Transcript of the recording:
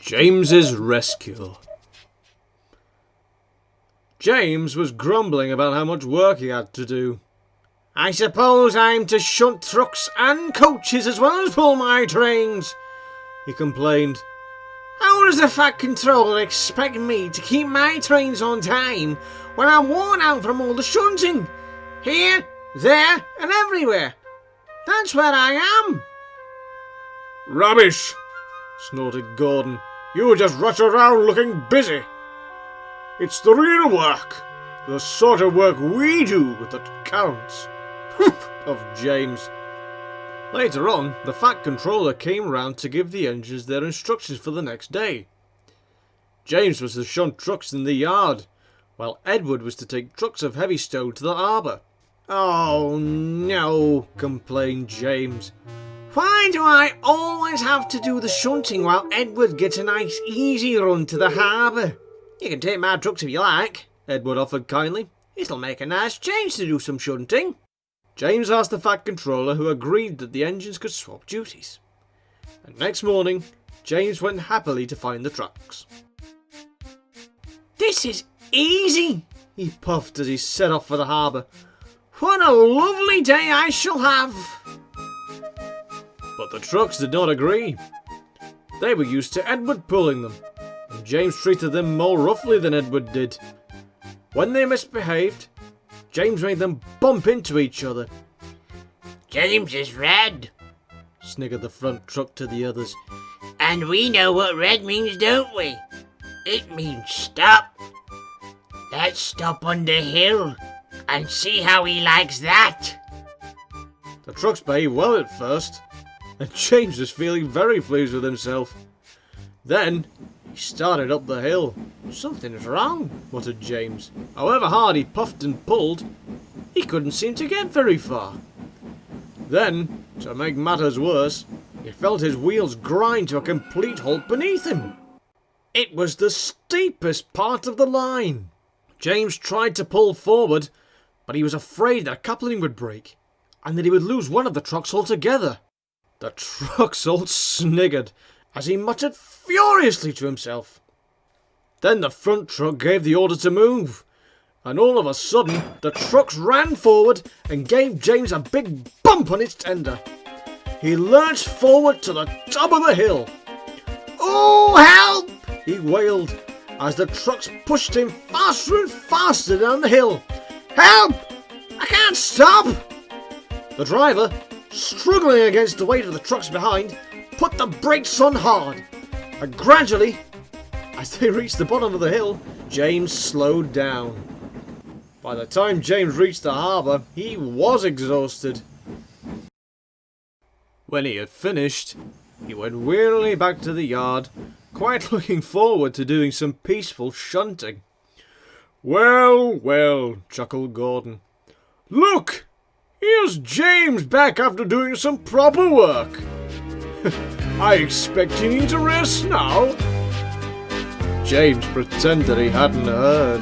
James's rescue. James was grumbling about how much work he had to do. "I suppose I'm to shunt trucks and coaches as well as pull my trains," he complained. "How does the Fat Controller expect me to keep my trains on time when I'm worn out from all the shunting? Here, there and everywhere. That's where I am." "Rubbish," snorted Gordon. "You just rush around looking busy. It's the real work, the sort of work we do that counts." Of James. Later on, the Fat Controller came round to give the engines their instructions for the next day. James was to shunt trucks in the yard, while Edward was to take trucks of heavy stone to the harbour. "Oh no," complained James. "Why do I always have to do the shunting while Edward gets a nice easy run to the harbour?" "You can take my trucks if you like," Edward offered kindly. "It'll make a nice change to do some shunting." James asked the Fat Controller, who agreed that the engines could swap duties. And next morning, James went happily to find the trucks. "This is easy," he puffed as he set off for the harbour. "What a lovely day I shall have." But the trucks did not agree. They were used to Edward pulling them, and James treated them more roughly than Edward did. When they misbehaved, James made them bump into each other. "James is red," sniggered the front truck to the others. "and we know what red means, don't we? It means stop. Let's stop on the hill and see how he likes that." The trucks behaved well at first, and James was feeling very pleased with himself. Then he started up the hill. "Something's wrong," muttered James. However hard he puffed and pulled, he couldn't seem to get very far. Then, to make matters worse, he felt his wheels grind to a complete halt beneath him. It was the steepest part of the line. James tried to pull forward, but he was afraid that a coupling would break, and that he would lose one of the trucks altogether. The trucks all sniggered as he muttered furiously to himself. Then the front truck gave the order to move, and all of a sudden the trucks ran forward and gave James a big bump on its tender. He lurched forward to the top of the hill. "Oh, help!" he wailed as the trucks pushed him faster and faster down the hill. "Help! I can't stop!" The driver, struggling against the weight of the trucks behind, put the brakes on hard, and gradually, as they reached the bottom of the hill, James slowed down. By the time James reached the harbour, he was exhausted. When he had finished, he went wearily back to the yard, quite looking forward to doing some peaceful shunting. "Well, well," chuckled Gordon. "Look! Here's James back after doing some proper work. I expect he needs a rest now." James pretended he hadn't heard.